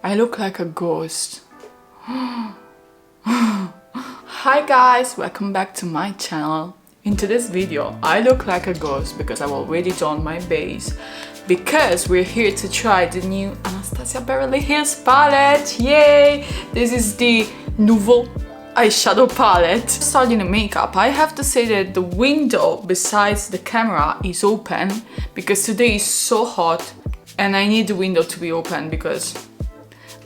I look like a ghost. Hi guys, welcome back to my channel. In today's video, I look like a ghost because I've already done my base. Because we're here to try the new Anastasia Beverly Hills palette. Yay! This is the Nouveau eyeshadow palette. Starting the makeup, I have to say that the window besides the camera is open because today is so hot and I need the window to be open because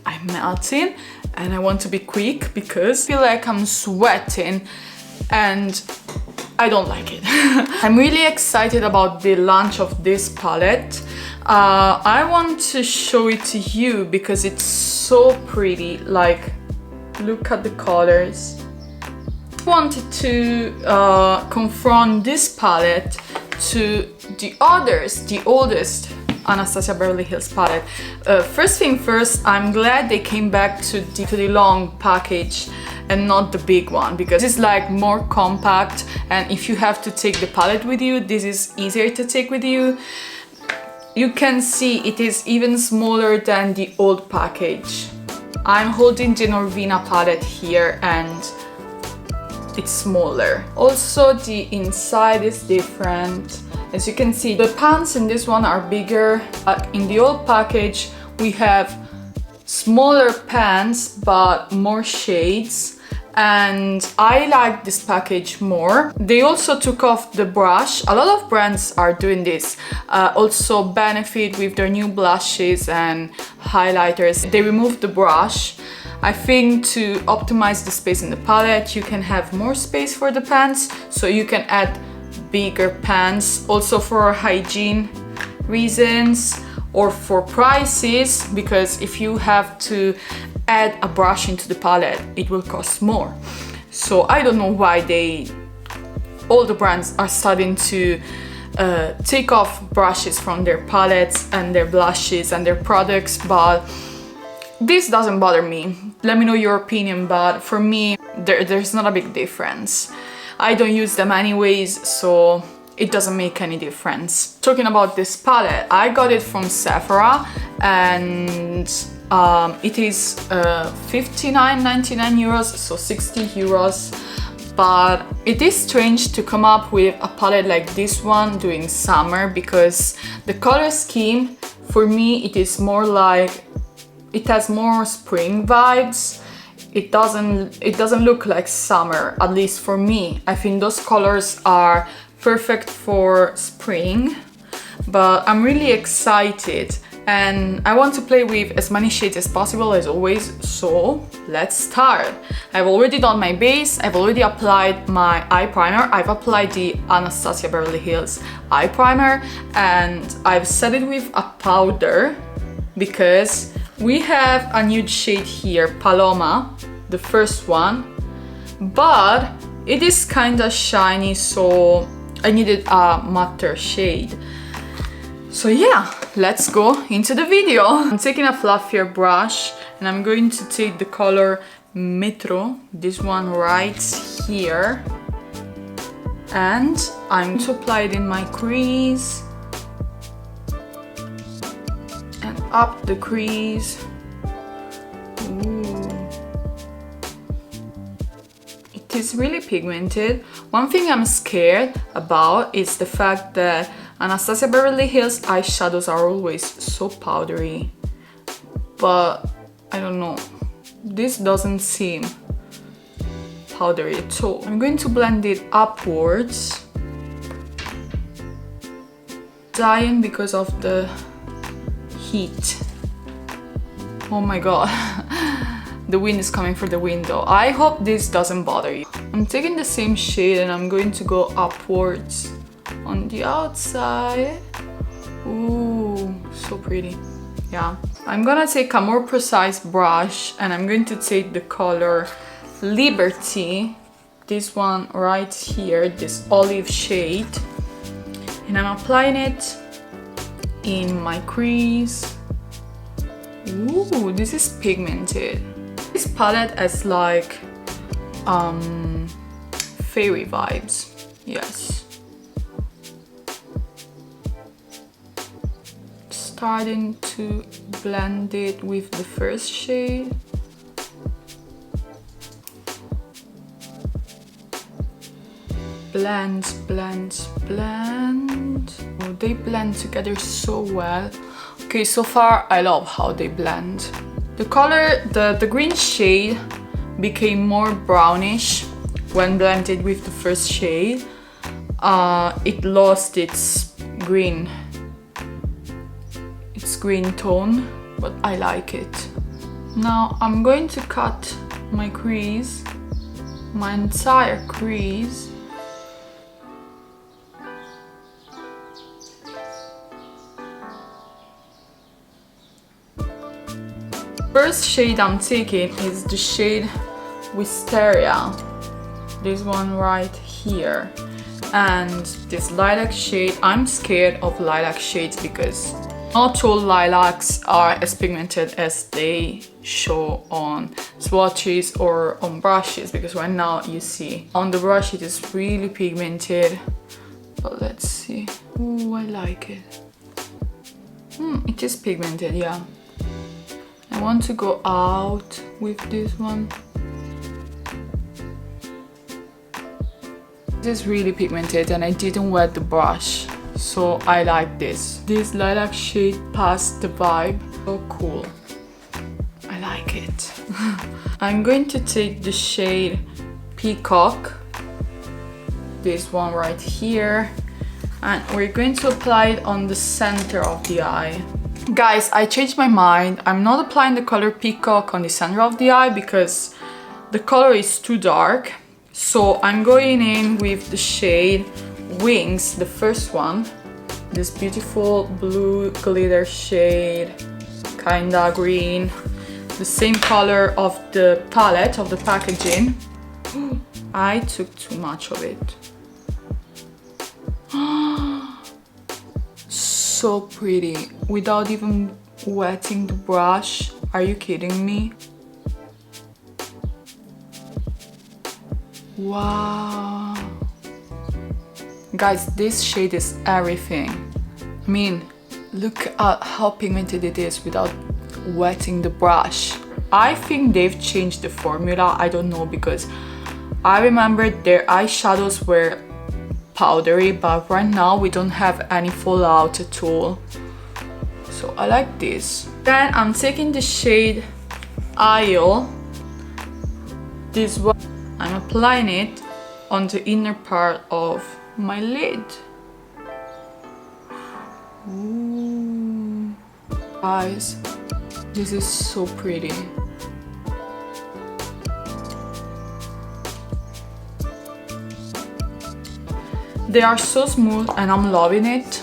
I'm melting and I want to be quick because I feel like I'm sweating and I don't like it. I'm really excited about the launch of this palette. I want to show it to you because it's so pretty. Like, look at the colors. I wanted to confront this palette to the others, the oldest Anastasia Beverly Hills palette. First thing first, I'm glad they came back to the long package and not the big one because it's like more compact, and if you have to take the palette with you, this is easier to take with you. You can see it is even smaller than the old package. I'm holding the Norvina palette here and it's smaller. Also, the inside is different. As you can see, the pants in this one are bigger. In the old package, we have smaller pants but more shades. And I like this package more. They also took off the brush. A lot of brands are doing this. Also Benefit with their new blushes and highlighters. They removed the brush. I think to optimize the space in the palette, you can have more space for the pants, so you can add bigger pants. Also for hygiene reasons or for prices, because if you have to add a brush into the palette, it will cost more. So I don't know why all the brands are starting to take off brushes from their palettes and their blushes and their products, but this doesn't bother me. Let me know your opinion, but for me, there's not a big difference. I don't use them anyways, so it doesn't make any difference. Talking about this palette, I got it from Sephora and it is 59.99 euros, so 60 euros. But it is strange to come up with a palette like this one during summer because the color scheme, for me, it is more like, it has more spring vibes. It doesn't look like summer, at least for me. I think those colors are perfect for spring, but I'm really excited and I want to play with as many shades as possible as always, so let's start. I've already done my base, I've already applied my eye primer. I've applied the Anastasia Beverly Hills eye primer and I've set it with a powder because we have a nude shade here, Paloma, the first one, but it is kinda shiny, so I needed a matter shade. So yeah, let's go into the video. I'm taking a fluffier brush and I'm going to take the color Metro, this one right here, and I'm going to apply it in my crease and up the crease. Ooh. It is really pigmented. One thing I'm scared about is the fact that Anastasia Beverly Hills eyeshadows are always so powdery, but I don't know, this doesn't seem powdery at all. I'm going to blend it upwards, dying because of the heat. Oh my god. The wind is coming through the window. I hope this doesn't bother you. I'm taking the same shade and I'm going to go upwards on the outside. Ooh, so pretty. Yeah. I'm gonna take a more precise brush and I'm going to take the color Liberty, this one right here, this olive shade, and I'm applying it in my crease. Ooh, this is pigmented. This palette has like fairy vibes. Yes. starting to blend it with the first shade. Blend, blend, blend. Oh, they blend together so well. Okay, so far I love how they blend. The color, the green shade became more brownish when blended with the first shade. It lost its green tone, but I like it. Now I'm going to cut my crease, my entire crease. First shade I'm taking is the shade Wisteria, this one right here, and this lilac shade. I'm scared of lilac shades because not all lilacs are as pigmented as they show on swatches or on brushes, because right now you see on the brush it is really pigmented, but let's see. Ooh, I like it. It is pigmented, yeah. I want to go out with this one. This is really pigmented and I didn't wet the brush, so I like this. This lilac shade passed the vibe. So cool. I like it. I'm going to take the shade Peacock, this one right here, and we're going to apply it on the center of the eye. Guys, I changed my mind. I'm not applying the color Peacock on the center of the eye because the color is too dark. So I'm going in with the shade Wings, the first one. This beautiful blue glitter shade, kinda green. The same color of the palette, of the packaging. I took too much of it. So pretty, without even wetting the brush. Are you kidding me? Wow. Guys, this shade is everything. I mean, look at how pigmented it is without wetting the brush. I think they've changed the formula. I don't know, because I remember their eyeshadows were powdery, but right now we don't have any fallout at all, so I like this. Then I'm taking the shade Isle, this one. I'm applying it on the inner part of my lid. Ooh. Guys, this is so pretty. They are so smooth and I'm loving it.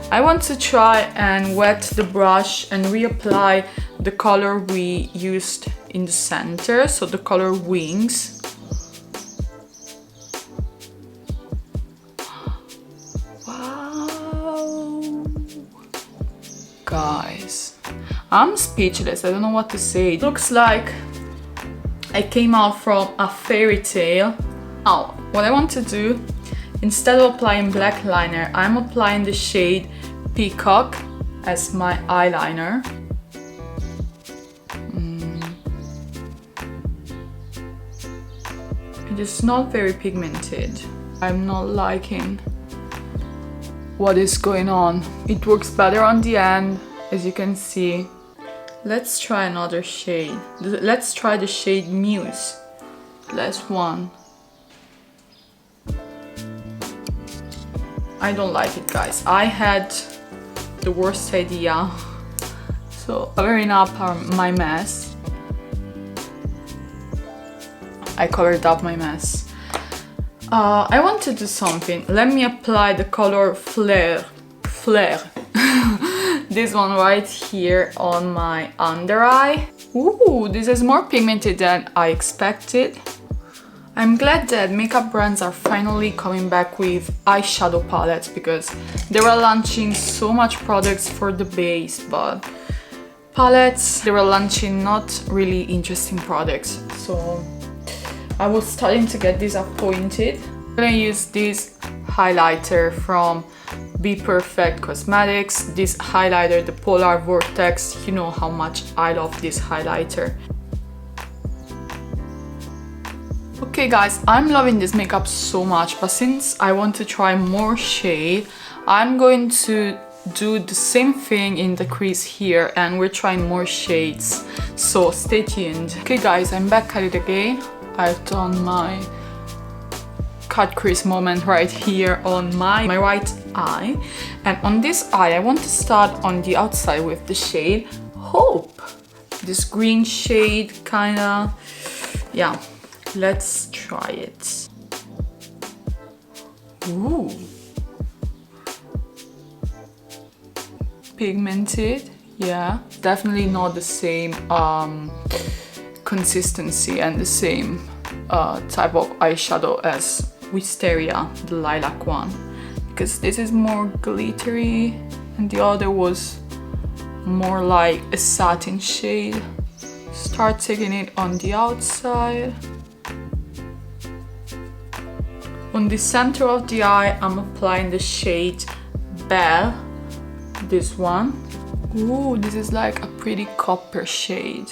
I want to try and wet the brush and reapply the color we used in the center, so the color Wings. Wow! Guys, I'm speechless. I don't know what to say. It looks like I came out from a fairy tale. Now, what I want to do, instead of applying black liner, I'm applying the shade Peacock as my eyeliner. It is not very pigmented. I'm not liking what is going on. It works better on the end, as you can see. Let's try another shade. Let's try the shade Muse. Last one. I don't like it, guys. I had the worst idea. So covering up my mess. I covered up my mess. I want to do something. Let me apply the color Flare. This one right here on my under eye. Ooh, this is more pigmented than I expected. I'm glad that makeup brands are finally coming back with eyeshadow palettes, because they were launching so much products for the base, but palettes, they were launching not really interesting products. So I was starting to get disappointed. I'm gonna use this highlighter from Be Perfect Cosmetics. This highlighter, the Polar Vortex, you know how much I love this highlighter. Okay guys, I'm loving this makeup so much, but since I want to try more shade, I'm going to do the same thing in the crease here, and we're trying more shades, so stay tuned. Okay guys, I'm back at it again. I've done my cut crease moment right here on my right eye, and on this eye I want to start on the outside with the shade Hope, this green shade kinda. Yeah, let's try it. Ooh, pigmented. Yeah, definitely not the same consistency and the same type of eyeshadow as Wisteria, the lilac one, because this is more glittery and the other was more like a satin shade. Start taking it on the outside. On the center of the eye, I'm applying the shade Belle, this one. Ooh, this is like a pretty copper shade.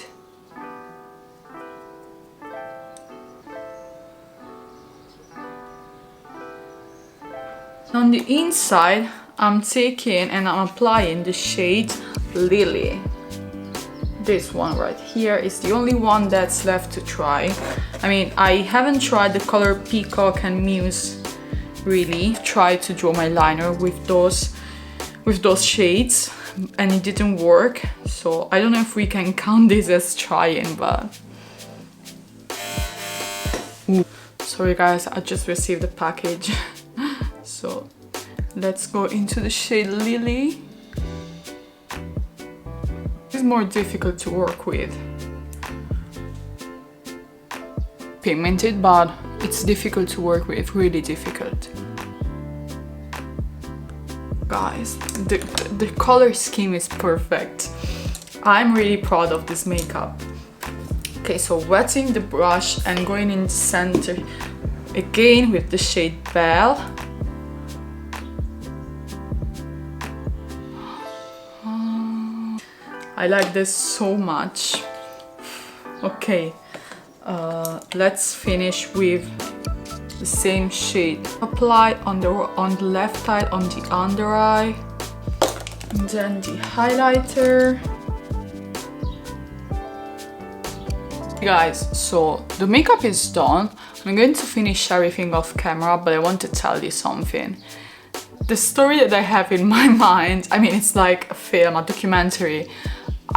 On the inside, I'm taking and I'm applying the shade Lily. This one right here is the only one that's left to try. I mean, I haven't tried the color Peacock and Muse really. Tried to draw my liner with those shades and it didn't work. So I don't know if we can count this as trying, but... Ooh. Sorry guys, I just received the package. So let's go into the shade Lily. It's more difficult to work with. Pigmented, but it's difficult to work with, really difficult. Guys, the color scheme is perfect. I'm really proud of this makeup. Okay, so wetting the brush and going in the center again with the shade Belle. I like this so much. Okay, let's finish with the same shade. Apply on the left side on the under eye, and then the highlighter. Guys, so the makeup is done. I'm going to finish everything off camera, but I want to tell you something. The story that I have in my mind, I mean, it's like a film, a documentary.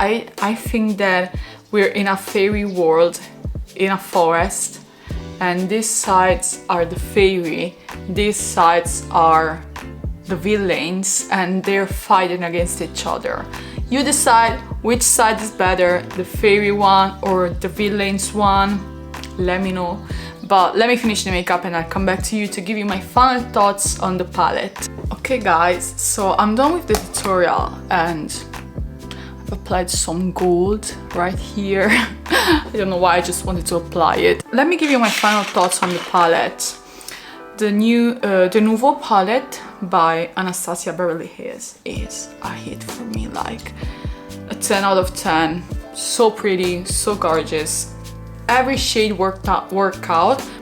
I think that we're in a fairy world, in a forest, and these sides are the fairy, these sides are the villains, and they're fighting against each other. You decide which side is better, the fairy one or the villains one. Let me know. But let me finish the makeup and I'll come back to you to give you my final thoughts on the palette. Okay guys, so I'm done with the tutorial and I've applied some gold right here. I don't know why, I just wanted to apply it. Let me give you my final thoughts on the palette. The Nouveau Palette by Anastasia Beverly Hills is a hit for me, like a 10 out of 10. So pretty, so gorgeous. Every shade worked out,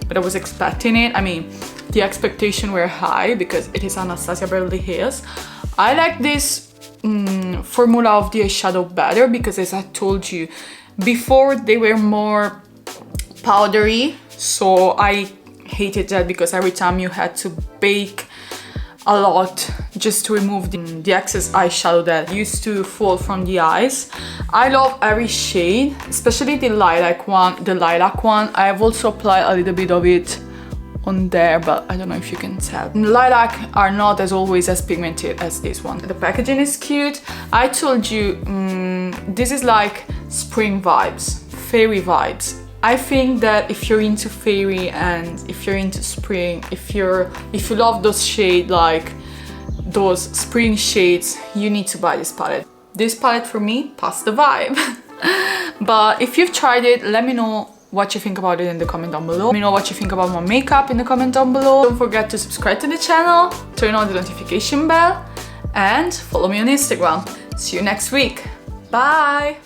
but I was expecting it. I mean, the expectations were high because it is Anastasia Beverly Hills. I like this formula of the eyeshadow better because, as I told you before, they were more powdery, so I hated that because every time you had to bake a lot just to remove the excess eyeshadow that used to fall from the eyes. I love every shade, especially the lilac one. I have also applied a little bit of it on there, but I don't know if you can tell. Lilac are not as always as pigmented as this one. The packaging is cute. I told you, this is like spring vibes, fairy vibes. I think that if you're into fairy and if you're into spring, if you love those shades, like those spring shades, you need to buy this palette. This palette for me passed the vibe. But if you've tried it, let me know what you think about it in the comment down below. Let me know what you think about my makeup in the comment down below. Don't forget to subscribe to the channel, turn on the notification bell, and follow me on Instagram. See you next week. Bye!